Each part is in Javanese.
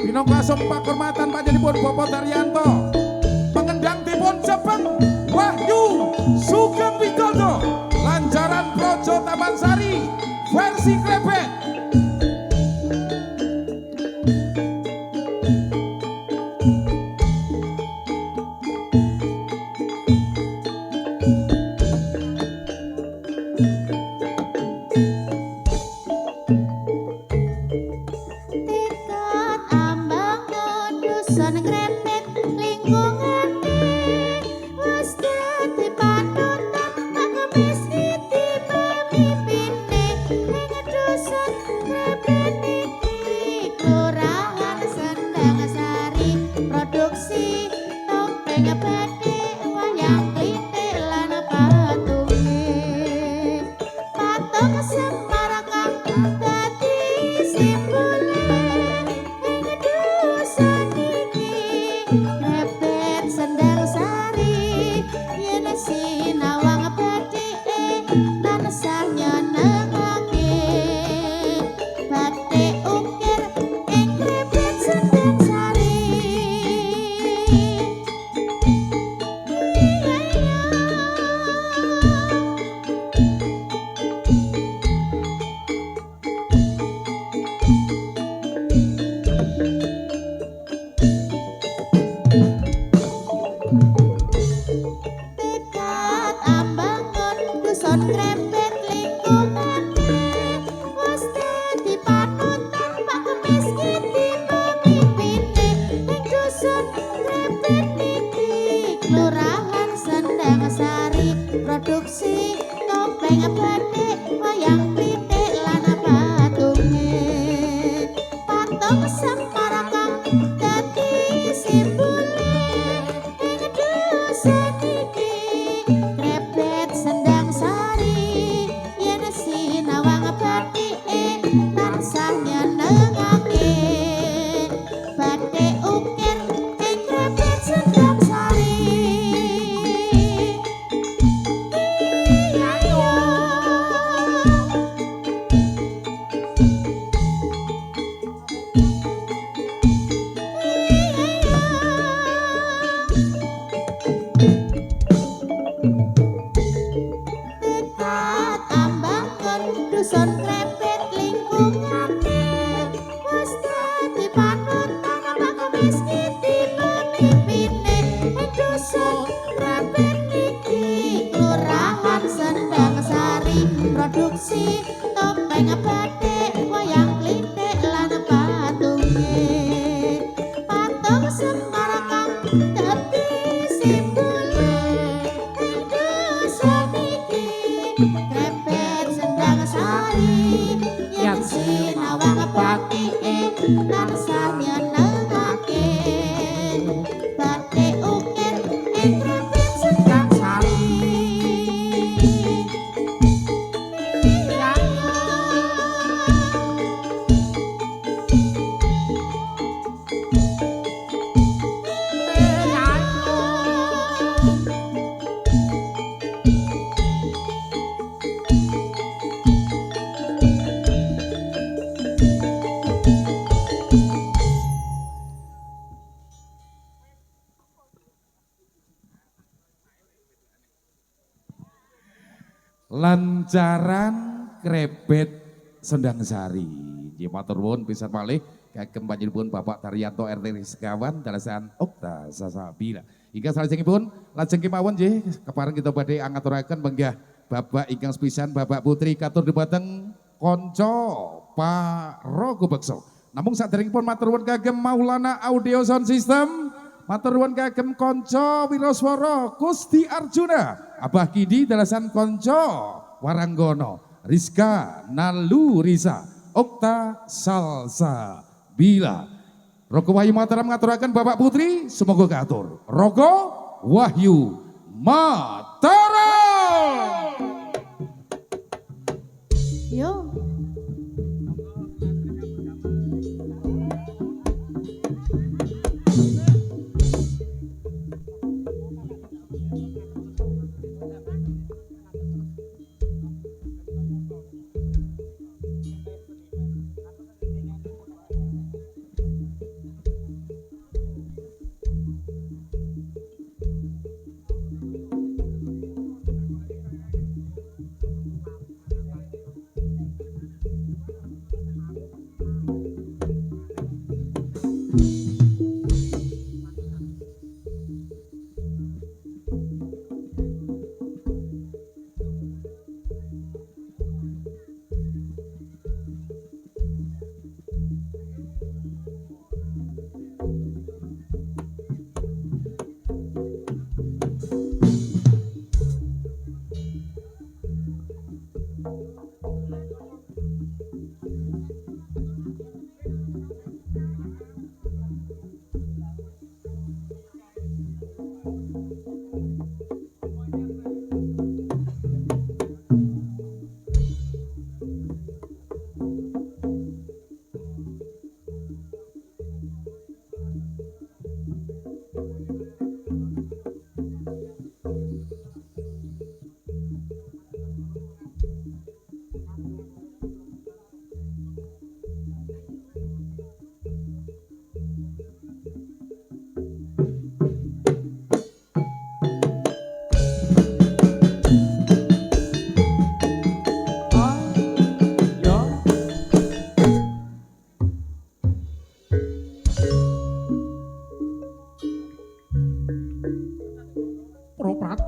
Minangka sumpah kehormatan panjenenganipun Bapak Daryanto. Pengendang dipun cepet Wahyu Sugeng Widodo. Lancaran Projo Taman Sari versi Krebet. Lancaran Krebet Sendang Sari. Nggih matur nuwun pisan malih kagem panjenenganipun Bapak Daryanto RT Sekawan dalasan Okta Sasabila. Hingga salajengipun lajeng kemawon nggih kepareng kita badhe angaturaken menggah Bapak ingkang sepisan Bapak Putri katur dhumateng kanca Paraga Beksa. Namung saderengipun matur nuwun kagem Maulana Audio Sound System. Matur nuwun kagem kanca Wiraswara Gusti Arjuna. Abah Kidi dalasan kanca Waranggono, Rizka Nalurisa, Okta Salsa Bila. Rogo Wahyu Mataram ngaturaken Bapak Putri, semoga katur. Rogo Wahyu Mataram. Yo.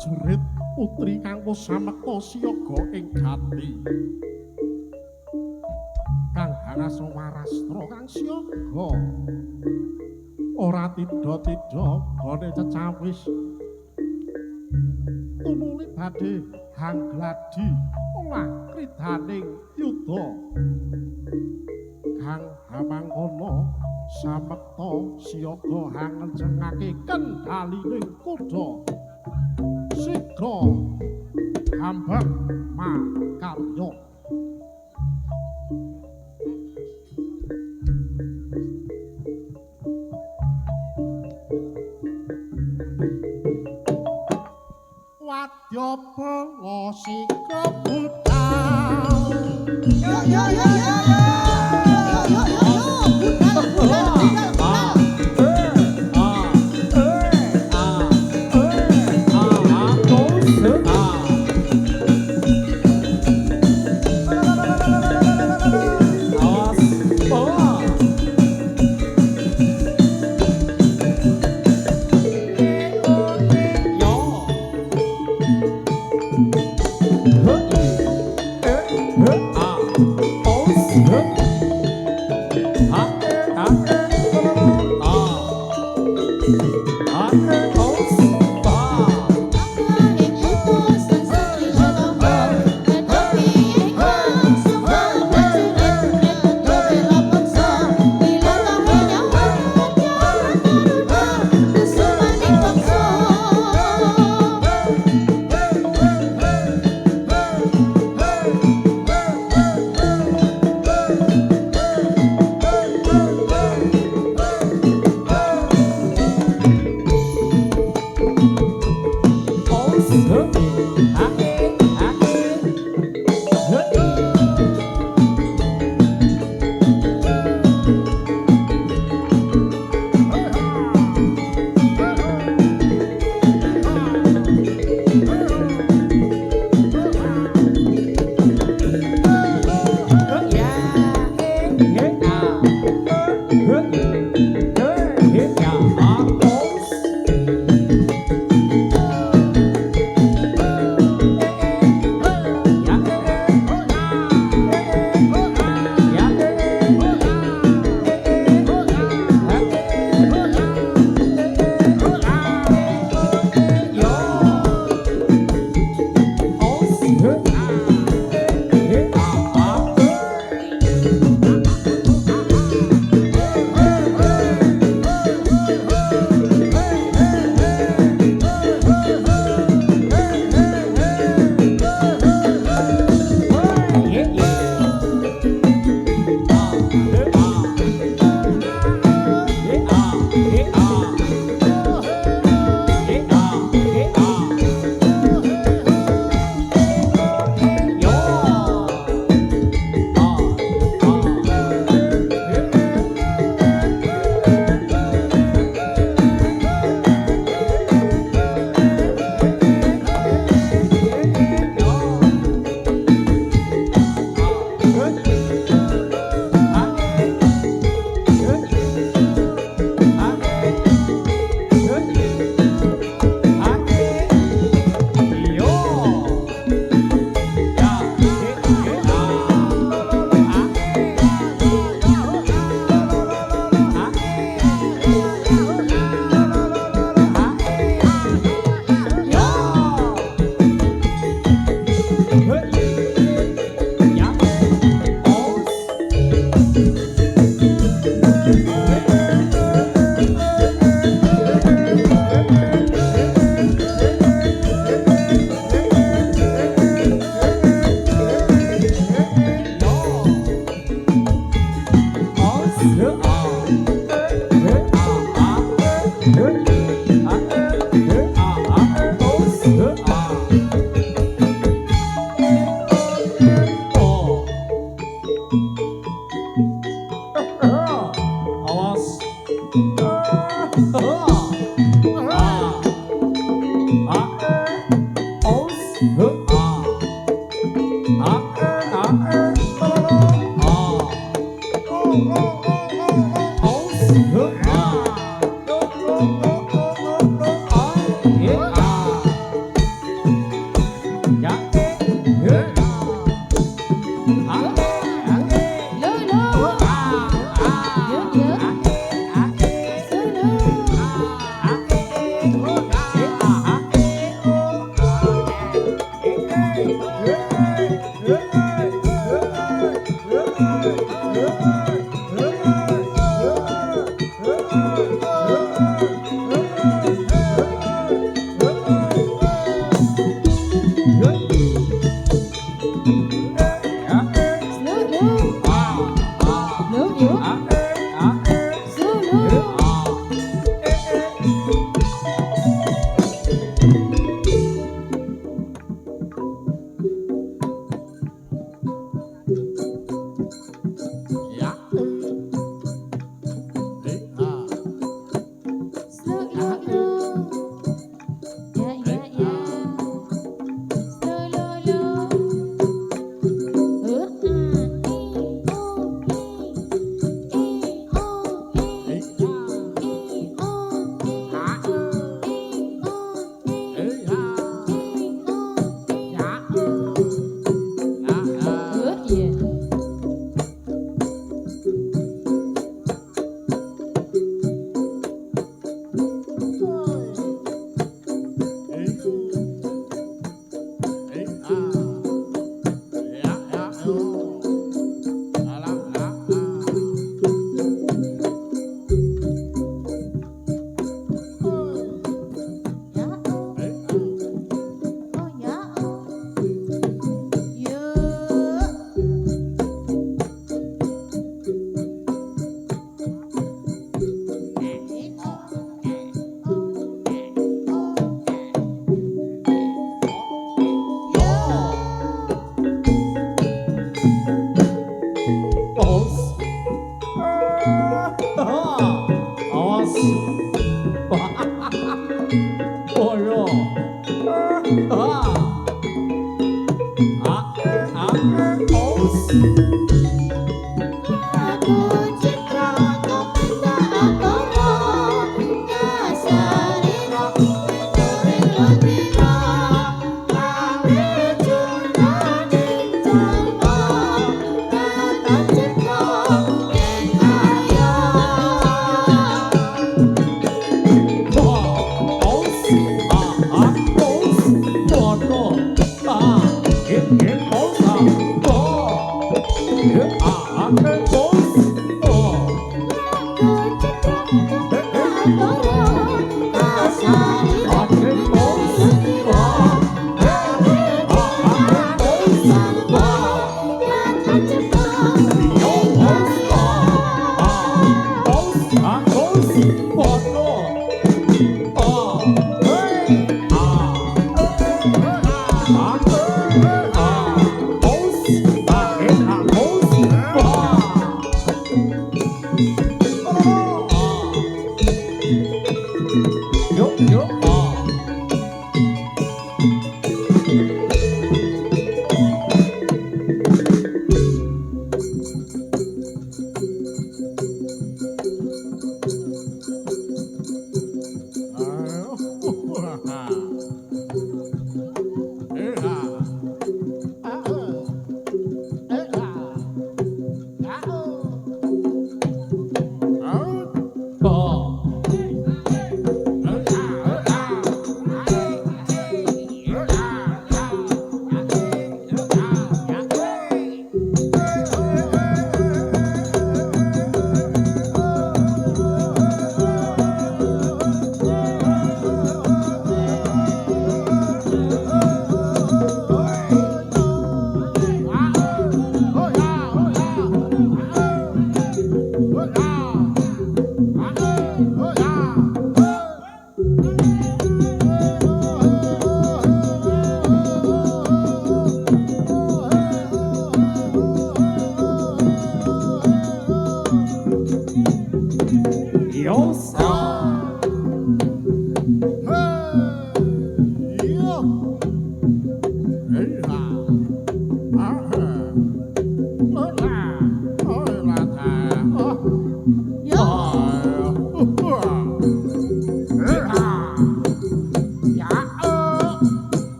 prajurit putri kang samekta siyaga ing gati kang hanasa warastra kang siyaga ora tida-tida gone cecawis tumuli badhe hanggladi olah kridaning yuda kang hamangkono samekta siyaga hangenjengake kendhalining kuda sigra hambak makarya wadya bala sigra budal yo yo yo yo yo yo yo budal Oh Ah,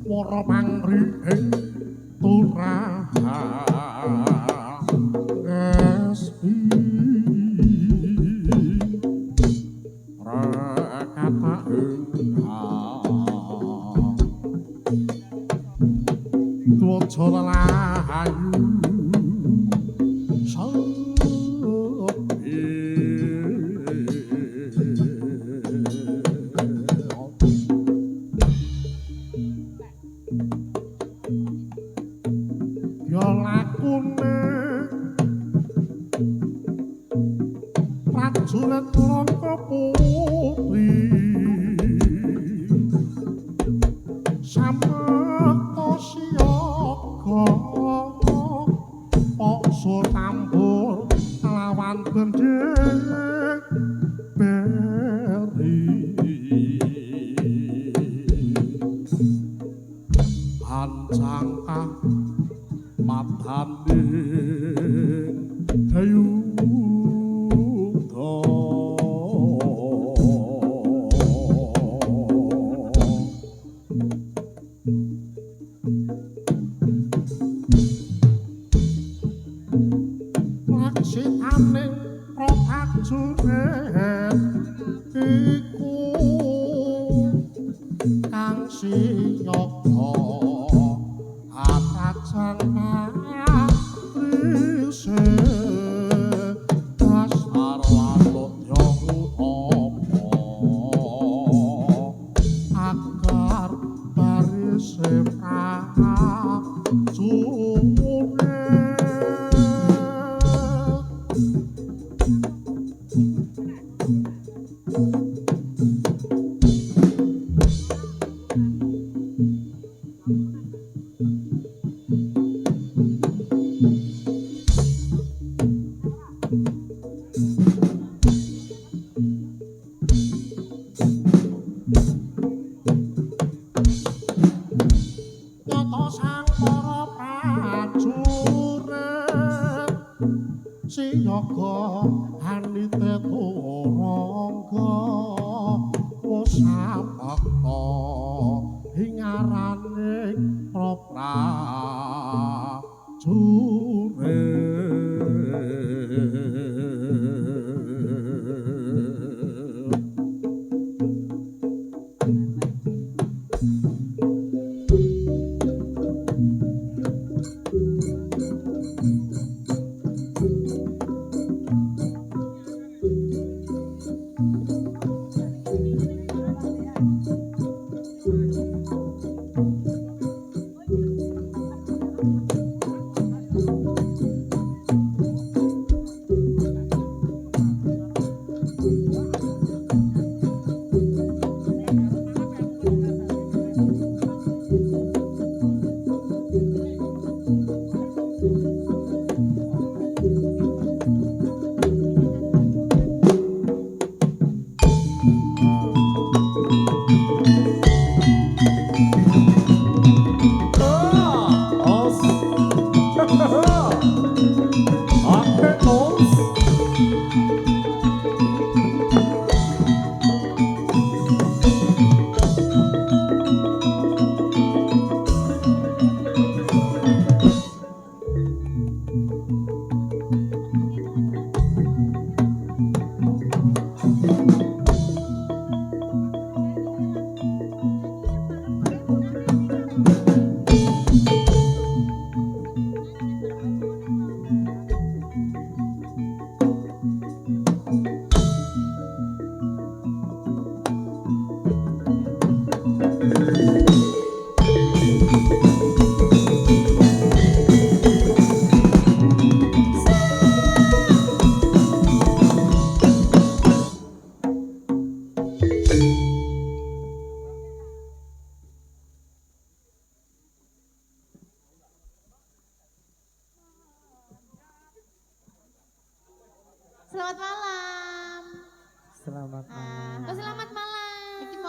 Wara mangri ing turaha resmi rakata ing tuwaca lelayu prajurit Rangga Putri samekta siyaga paksa tambur lawan gendhek beri hancangkah matane hayu laksitaning prajurit iku kang siyaga atajana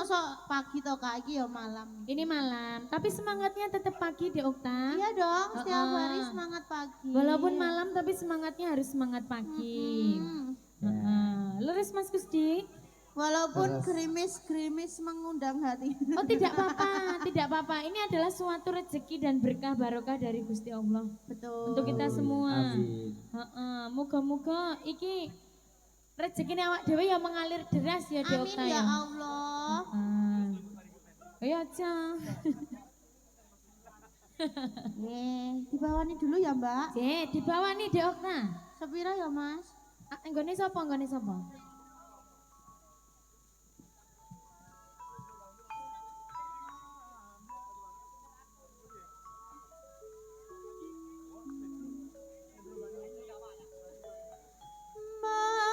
masa pagi toh Kak, iki ya malam. Ini malam, tapi semangatnya tetap pagi deh Okta. Iya dong, setiap Heeh. hari semangat pagi. Walaupun malam tapi semangatnya harus semangat pagi. Hmm. Leres Mas Gusti? Walaupun gerimis-gerimis mengundang hati. Oh tidak apa-apa, tidak apa-apa. Ini adalah suatu rezeki dan berkah barokah dari Gusti Allah Betul. untuk kita semua. Amin. Moga-moga iki rezeki awak dewe ya mengalir deras ya di Amin Okta ya ya. Allah. Ayo aja. Dibawani dulu ya Mbak. Di bawah nih di Okta. Sepira ya Mas? Nggone sapa? Nggone sapa?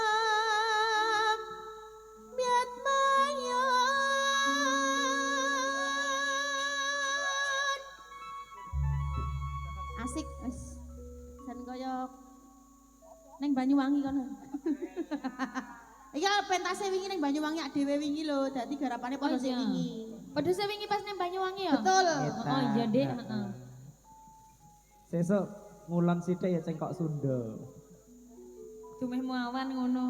Mam, biat mayon. Asik, wis. Jan koyo neng Banyuwangi kono. Iki pentase wingi neng Banyuwangi ak dhewe wingi lho, dadi garapane padha sing iya. wingi. Padha wingi pas nang Banyuwangi ya? Betul. Oh iya Dek, heeh. Sesuk ngulon sithik ya cengkok Sunda. Dumeh muawan ngono.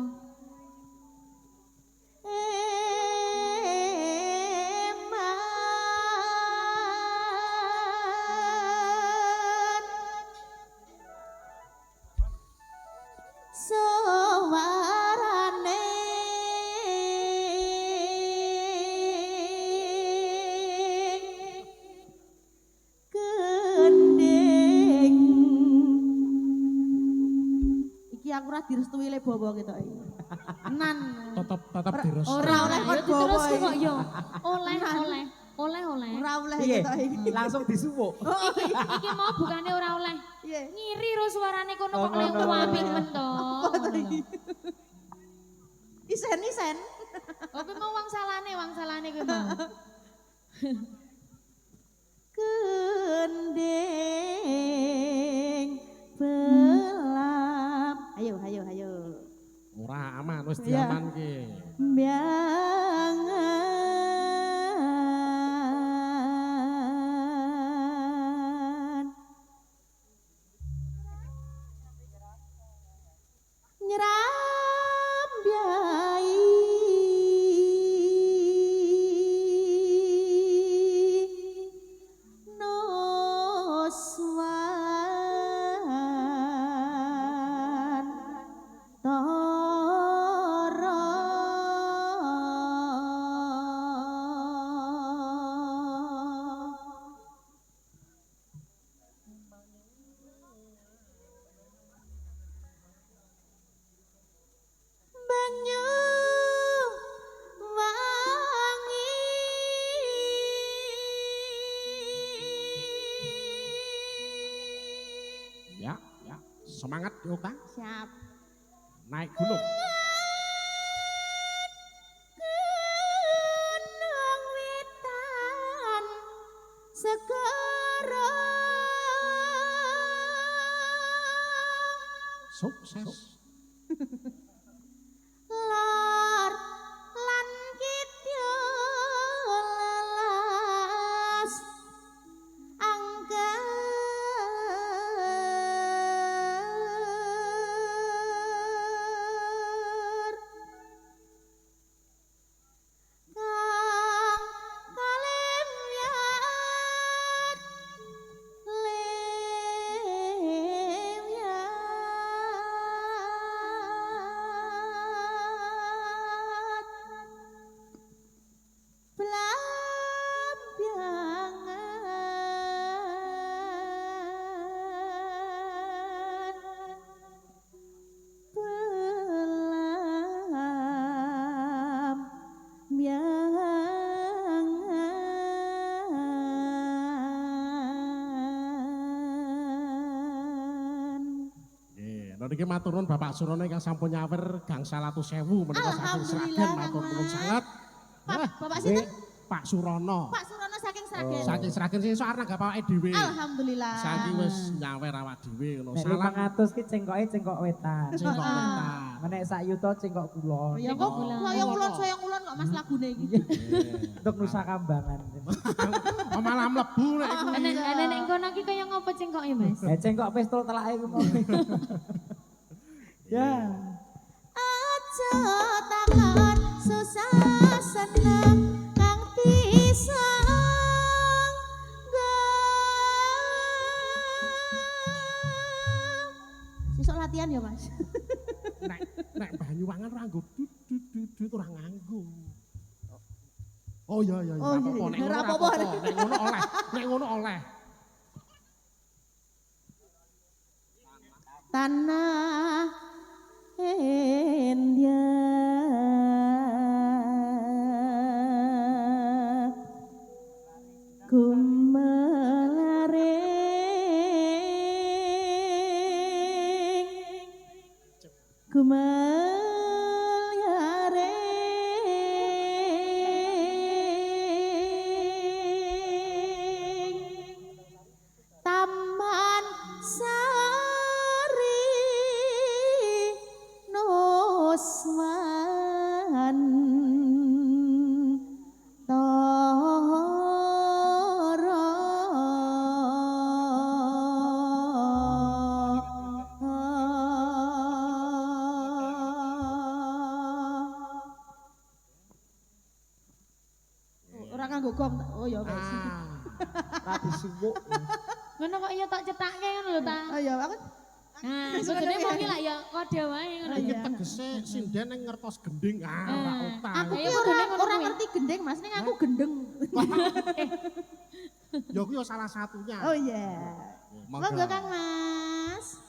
Eman sawarane gendeng iki aku ora direstui le bawa gitu nan Tetep dirus. ora oleh kon Ayo bawa diterus kok iki. yo. Oleh. Ora oleh Piye? gitu iki. Langsung disuwuk. Iki mau bukannya ora oleh. Iya. Ngiri ro suarane kono Oh, kok lek ngono. apik men to. Isen. Oh kuwi mau wong salane kuwi mau. Gendeng belam. Ayo. Ora aman wis Iya. diamanke. Biangan nyrambyai noswan tara banyu wangi Ya. Semangat yuk Kang. siap Naik gunung. gunung witan segara Sukses. lor lan kidul lelas angger kang kalemyat Niki matur nuwun Bapak Surono ingkang sampun nyawer gangsal 100.000 menika saking Sragen Alhamdulillah, matur Kang nuwun Mas. sangat. Bapak sinten? Pak Surono. Pak Surono saking Sragen. Saking Sragen sing sok arep awake dhewe. Alhamdulillah. Saiki wis nyawer awak dhewe ngono. Nek Salam 500 ki cengkoke cengkok wetan. sing kok wetan. Menek sak yuta cengkok kulon. Ya kok sayang ulon kok Mas lagune iki. Untuk Nusa Kambangan. Malah mlebu nek iku. Nek kono iki kaya ngopo cengkoke, Mas? Cengkok pistol telake ku mau. Ya. Aja takon susah seneng kang pisang. Sesuk latihan ya, Mas. Nek Banyuwangen ora nggo dut ora nganggo. Oh iya iya Oh, apa-apa nek ngono ora ora apa-apa. apa-apa, nek ngono oleh, nek ngono oleh. Tanah India Kumelaring Taman Sari Nuswan Ora kanggo gong. Oh ya wis. Rabi suwuk. Ngono kok iya tak cetakke ngono lho ta. Oh ya aku Nah, kudune mau ki lak ya kode wae ngono. Iki tegese sinden ning ngertos gending ora utang. Aku ki ora ngerti gendeng Mas, ning aku gendeng. Ya ku ya salah satunya. Oh iya. Monggo Kang Mas.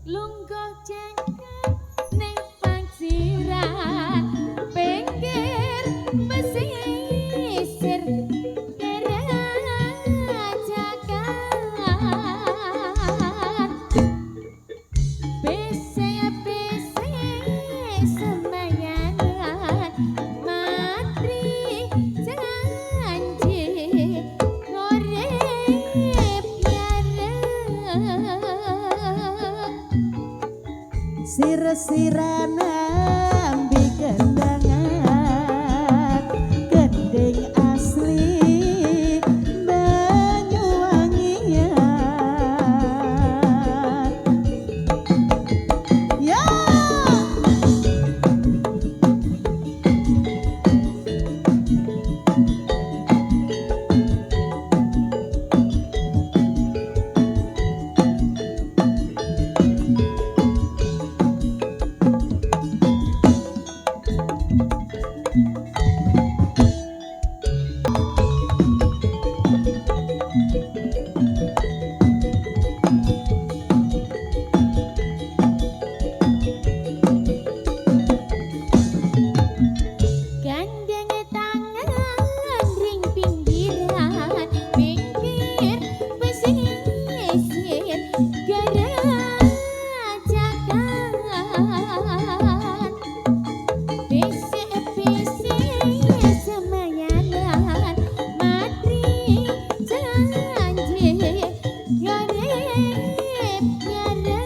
Lungguh jengkel ning panciran pinggir pesisir Kerajakan Bese-bese sembayangan matri janji ngorep piara Sir-siran ambi kendangan gending asli Banyuwangian Ya Gandeng tangan ring pinggiran pinggir pesisir Gerajakan Bese-bese sembayangan matri janji ngorep piara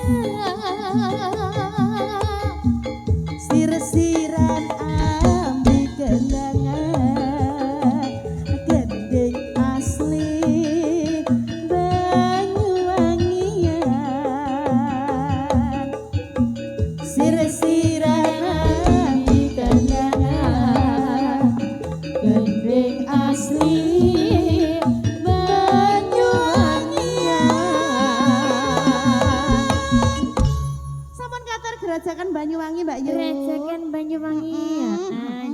Sir-siran ambi kendangan gending asli Banyuwangian Sir-siran ambi kendangan gending asli Banyuwangian Sampun katur Gerajakan Banyuwangi Mbak Yu. Gerajakan Banyuwangi.